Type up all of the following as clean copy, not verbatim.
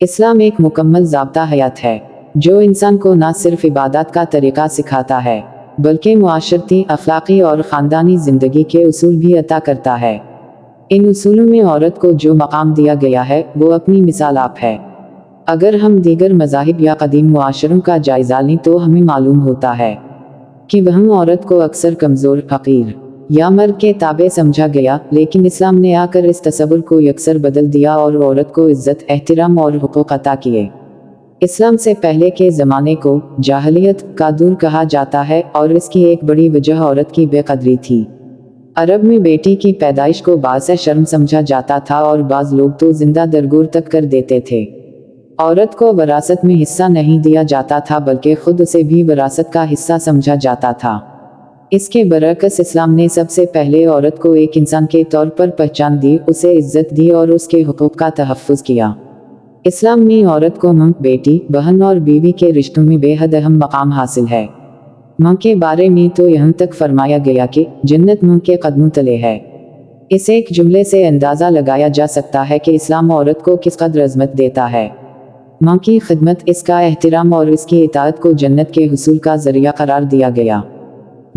इस्लाम एक मुकम्मल ज़ाब्ता हयात है जो इंसान को न सिर्फ इबादत का तरीक़ा सिखाता है बल्कि मुआशरती, अखलाक़ी और ख़ानदानी ज़िंदगी के उसूल भी अता करता है। इन उसूलों में औरत को जो मकाम दिया गया है वो अपनी मिसाल आप है। अगर हम दीगर मज़ाहिब या कदीम मुआशरों का जायज़ा लें तो हमें मालूम होता है कि वहाँ औरत को अक्सर कमज़ोर, फ़कीर या मर्द के ताबे समझा गया, लेकिन इस्लाम ने आकर इस तस्वुर को यकसर बदल दिया और औरत को इज़्ज़त, एहतराम और हुकूक अता किए। इस्लाम से पहले के ज़माने को जाहलियत का दौर कहा जाता है और इसकी एक बड़ी वजह औरत की बेकदरी थी। अरब में बेटी की पैदाइश को बाअस शर्म समझा जाता था और बाज़ लोग तो जिंदा दरगोर तक कर देते थे। औरत को वरासत में हिस्सा नहीं दिया जाता था बल्कि खुद उसे भी वरासत का हिस्सा समझा जाता था। इसके बरअक्स इस्लाम ने सबसे पहले औरत को एक इंसान के तौर पर पहचान दी, उसे इज्जत दी और उसके हुकूक का तहफ़्फ़ुज़ किया। इस्लाम में औरत को मां, बेटी, बहन और बीवी के रिश्तों में बेहद अहम मकाम हासिल है। मां के बारे में तो यहाँ तक फरमाया गया कि जन्नत मां के कदमों तले है। इस एक जुमले से अंदाज़ा लगाया जा सकता है कि इस्लाम औरत को किस कदर अज़मत देता है। मां की खिदमत, इसका एहतराम और इसकी इताअत को जन्नत के हुसूल का ज़रिया करार दिया गया।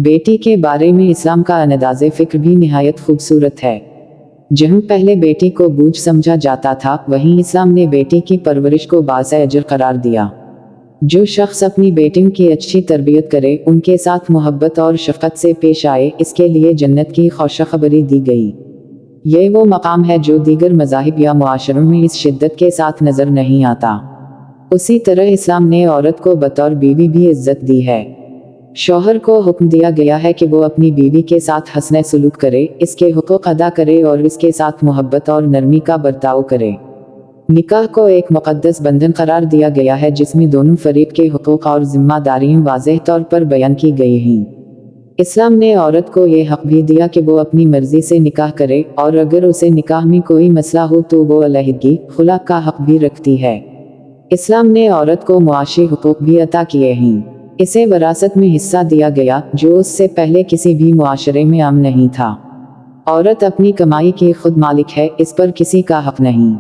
बेटी के बारे में इस्लाम का अंदाज़े फ़िक्र भी निहायत खूबसूरत है। जहाँ पहले बेटी को बोझ समझा जाता था, वहीं इस्लाम ने बेटी की परवरिश को बाअस अजर करार दिया। जो शख्स अपनी बेटियों की अच्छी तरबियत करे, उनके साथ मोहब्बत और शफ़क़त से पेश आए, इसके लिए जन्नत की खुशखबरी दी गई। ये वो मकाम है जो दीगर मज़ाहिब या मुआशरों में इस शिद्दत के साथ नज़र नहीं आता। उसी तरह इस्लाम ने औरत को बतौर बीवी भी इज्जत दी है। शौहर को हुक्म दिया गया है कि वो अपनी बीवी के साथ हस्न सलूक करे, इसके हुकूक अदा करे और इसके साथ मोहब्बत और नरमी का बर्ताव करे। निकाह को एक मुक़द्दस बंधन करार दिया गया है जिसमें दोनों फरीक के हुकूक और जिम्मेदारियां वाज़ेह तौर पर बयान की गई हैं। इस्लाम ने औरत को ये हक भी दिया कि वो अपनी मर्जी से निकाह करे और अगर उसे निकाह में कोई मसला हो तो वो अलहदगी, खुला का हक भी रखती है। इस्लाम ने औरत को मुआशी हुकूक भी अता किए हैं। इसे वरासत में हिस्सा दिया गया जो उससे पहले किसी भी मुआशरे में आम नहीं था। औरत अपनी कमाई की खुद मालिक है, इस पर किसी का हक नहीं।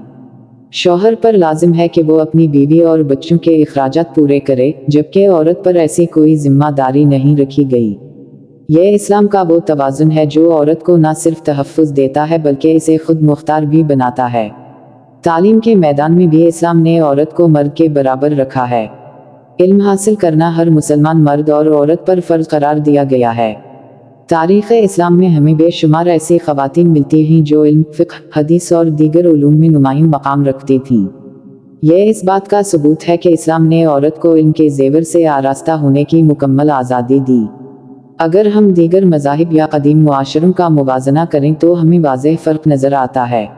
शौहर पर लाजिम है कि वो अपनी बीवी और बच्चों के अखराजात पूरे करे, जबकि औरत पर ऐसी कोई जिम्मेदारी नहीं रखी गई। ये इस्लाम का वो तवाज़ुन है जो औरत को न सिर्फ तहफ़्फ़ुज़ देता है बल्कि इसे खुद मुख्तार भी बनाता है। तालीम के मैदान में भी इस्लाम ने औरत को मर्द के बराबर रखा है। इल्म हासिल करना हर मुसलमान मर्द और औरत पर फ़र्ज़ करार दिया गया है। तारीख़ इस्लाम में हमें बेशुमार ऐसी ख़वातीन मिलती हैं जो इल्म, फ़िक़्ह, हदीस और दीगर उलूम में नुमायां मकाम रखती थीं। यह इस बात का सबूत है कि इस्लाम ने औरत को इल्म के ज़ेवर से आरास्ता होने की मुकम्मल आज़ादी दी। अगर हम दीगर मज़ाहिब या कदीम मुआशरों का मुवाज़ना करें तो हमें वाज़ेह फ़र्क नज़र आता है।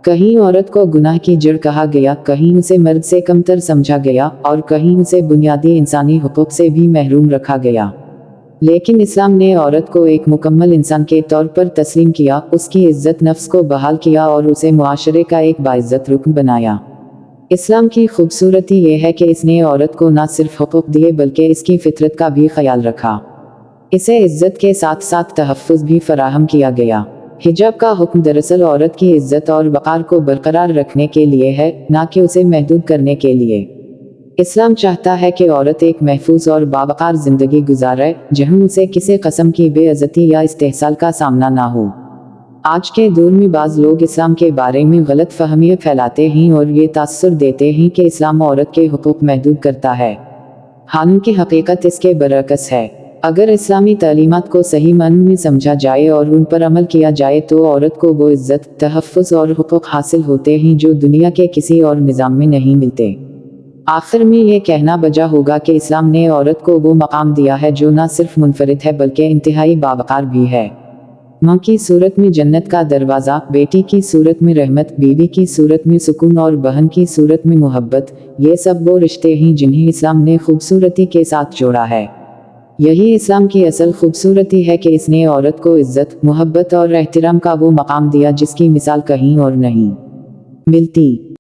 कहीं औरत को गुनाह की जड़ कहा गया, कहीं उसे मर्द से कमतर समझा गया और कहीं उसे बुनियादी इंसानी हुकूक से भी महरूम रखा गया। लेकिन इस्लाम ने औरत को एक मुकम्मल इंसान के तौर पर तस्लीम किया, उसकी इज्जत नफ्स को बहाल किया और उसे मुआशरे का एक बाइज्जत रुकन बनाया। इस्लाम की खूबसूरती ये है कि इसने औरत को न सिर्फ हुकूक दिए बल्कि इसकी फितरत का भी ख्याल रखा। इसे इज्जत के साथ साथ तहफ़्फ़ुज़ भी फराहम किया गया। हिजाब का हुक्म दरअसल औरत की इज्जत और वक़ार को बरकरार रखने के लिए है, ना कि उसे महदूद करने के लिए। इस्लाम चाहता है कि औरत एक महफूज और बावक़ार ज़िंदगी गुजारे, जहाँ उसे किसी किस्म की बेइज्जती या इस्तेहसाल का सामना ना हो। आज के दौर में बाज़ लोग इस्लाम के बारे में गलत फ़हमियाँ फैलाते हैं और ये तासुर देते हैं कि इस्लाम औरत के हुकूक महदूद करता है। हालांकि हकीकत इसके बरअक्स है। अगर इस्लामी तालीमात को सही मानों में समझा जाए और उन पर अमल किया जाए तो औरत को वो इज्जत, तहफ़्फ़ुज़ और हुकूक हासिल होते हैं जो दुनिया के किसी और निज़ाम में नहीं मिलते। आखिर में ये कहना बजा होगा कि इस्लाम ने औरत को वो मकाम दिया है जो न सिर्फ मुनफरिद है बल्कि इंतहाई बावक़ार भी है। मां की सूरत में जन्नत का दरवाज़ा, बेटी की सूरत में रहमत, बीवी की सूरत में सुकून और बहन की सूरत में मोहब्बत, ये सब वो रिश्ते हैं जिन्हें इस्लाम ने खूबसूरती के साथ जोड़ा है। यही इस्लाम की असल खूबसूरती है कि इसने औरत को इज्जत, मोहब्बत और एहतराम का वो मकाम दिया जिसकी मिसाल कहीं और नहीं मिलती।